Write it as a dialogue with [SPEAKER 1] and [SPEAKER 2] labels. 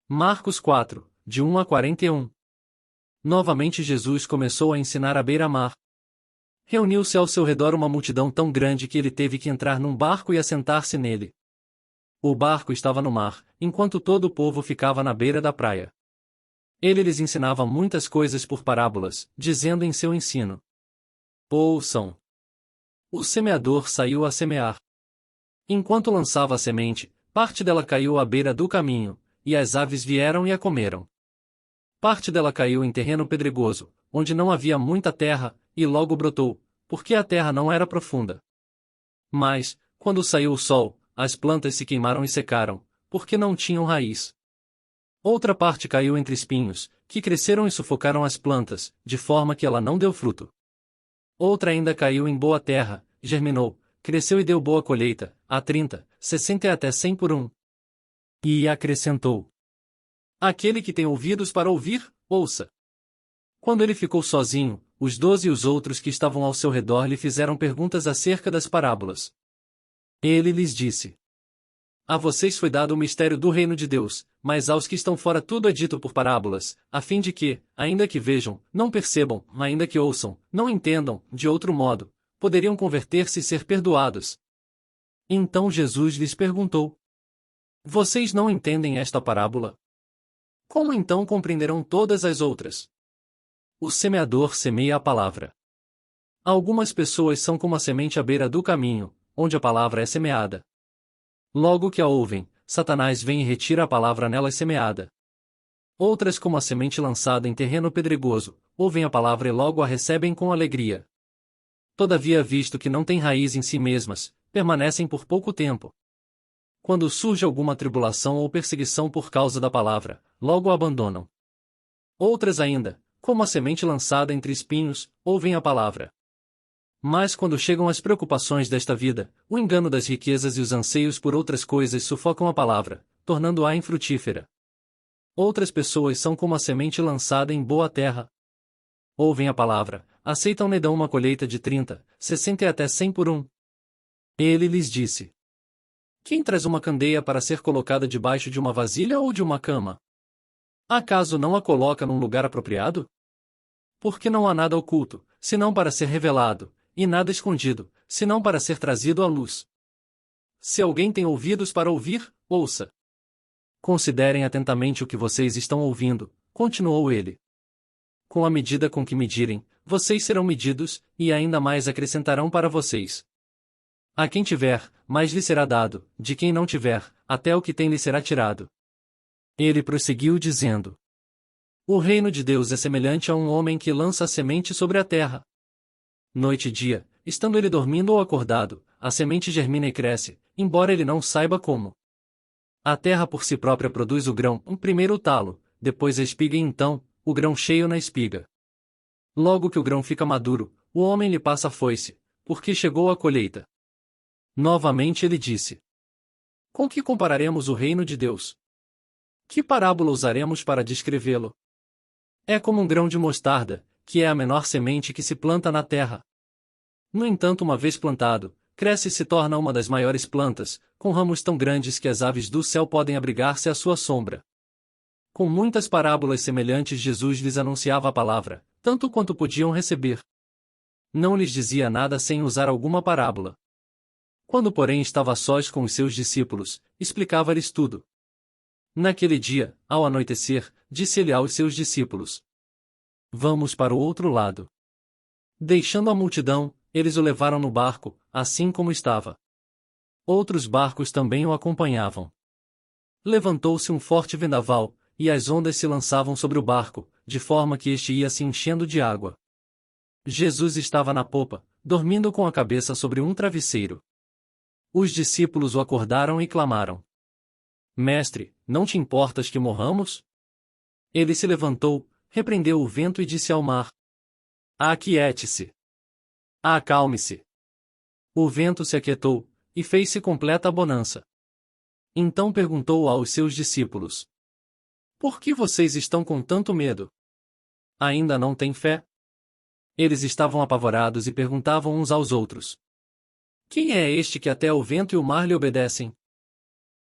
[SPEAKER 1] Marcos 4, de 1 a 41. Novamente Jesus começou a ensinar à beira-mar. Reuniu-se ao seu redor uma multidão tão grande que ele teve que entrar num barco e assentar-se nele. O barco estava no mar, enquanto todo o povo ficava na beira da praia. Ele lhes ensinava muitas coisas por parábolas, dizendo em seu ensino: Ouçam! O semeador saiu a semear. Enquanto lançava a semente, parte dela caiu à beira do caminho, e as aves vieram e a comeram. Parte dela caiu em terreno pedregoso, onde não havia muita terra, e logo brotou, porque a terra não era profunda. Mas, quando saiu o sol, as plantas se queimaram e secaram, porque não tinham raiz. Outra parte caiu entre espinhos, que cresceram e sufocaram as plantas, de forma que ela não deu fruto. Outra ainda caiu em boa terra, germinou, cresceu e deu boa colheita, a 30, 60 e até 100 por um. E acrescentou: Aquele que tem ouvidos para ouvir, ouça. Quando ele ficou sozinho, os 12 e os outros que estavam ao seu redor lhe fizeram perguntas acerca das parábolas. Ele lhes disse: A vocês foi dado o mistério do reino de Deus, mas aos que estão fora tudo é dito por parábolas, a fim de que, ainda que vejam, não percebam, ainda que ouçam, não entendam, de outro modo, poderiam converter-se e ser perdoados. Então Jesus lhes perguntou: Vocês não entendem esta parábola? Como então compreenderão todas as outras? O semeador semeia a palavra. Algumas pessoas são como a semente à beira do caminho, onde a palavra é semeada. Logo que a ouvem, Satanás vem e retira a palavra nelas semeada. Outras, como a semente lançada em terreno pedregoso, ouvem a palavra e logo a recebem com alegria. Todavia, visto que não têm raiz em si mesmas, permanecem por pouco tempo. Quando surge alguma tribulação ou perseguição por causa da palavra, logo a abandonam. Outras ainda, como a semente lançada entre espinhos, ouvem a palavra. Mas quando chegam as preocupações desta vida, o engano das riquezas e os anseios por outras coisas sufocam a palavra, tornando-a infrutífera. Outras pessoas são como a semente lançada em boa terra. Ouvem a palavra, aceitam-na e dão uma colheita de 30, 60 e até 100 por um. Ele lhes disse: Quem traz uma candeia para ser colocada debaixo de uma vasilha ou de uma cama? Acaso não a coloca num lugar apropriado? Porque não há nada oculto, senão para ser revelado, e nada escondido, senão para ser trazido à luz. Se alguém tem ouvidos para ouvir, ouça. Considerem atentamente o que vocês estão ouvindo, continuou ele. Com a medida com que medirem, vocês serão medidos, e ainda mais acrescentarão para vocês. A quem tiver, mais lhe será dado, de quem não tiver, até o que tem lhe será tirado. Ele prosseguiu dizendo: O reino de Deus é semelhante a um homem que lança a semente sobre a terra. Noite e dia, estando ele dormindo ou acordado, a semente germina e cresce, embora ele não saiba como. A terra por si própria produz o grão, primeiro o talo, depois a espiga e então, o grão cheio na espiga. Logo que o grão fica maduro, o homem lhe passa a foice, porque chegou a colheita. Novamente ele disse: Com que compararemos o reino de Deus? Que parábola usaremos para descrevê-lo? É como um grão de mostarda, que é a menor semente que se planta na terra. No entanto, uma vez plantado, cresce e se torna uma das maiores plantas, com ramos tão grandes que as aves do céu podem abrigar-se à sua sombra. Com muitas parábolas semelhantes Jesus lhes anunciava a palavra, tanto quanto podiam receber. Não lhes dizia nada sem usar alguma parábola. Quando, porém, estava a sós com os seus discípulos, explicava-lhes tudo. Naquele dia, ao anoitecer, disse ele aos seus discípulos: Vamos para o outro lado. Deixando a multidão, eles o levaram no barco, assim como estava. Outros barcos também o acompanhavam. Levantou-se um forte vendaval, e as ondas se lançavam sobre o barco, de forma que este ia se enchendo de água. Jesus estava na popa, dormindo com a cabeça sobre um travesseiro. Os discípulos o acordaram e clamaram: Mestre, não te importas que morramos? Ele se levantou, repreendeu o vento e disse ao mar: Aquiete-se. Acalme-se. O vento se aquietou, e fez-se completa a bonança. Então perguntou aos seus discípulos: Por que vocês estão com tanto medo? Ainda não têm fé? Eles estavam apavorados e perguntavam uns aos outros: Quem é este que até o vento e o mar lhe obedecem?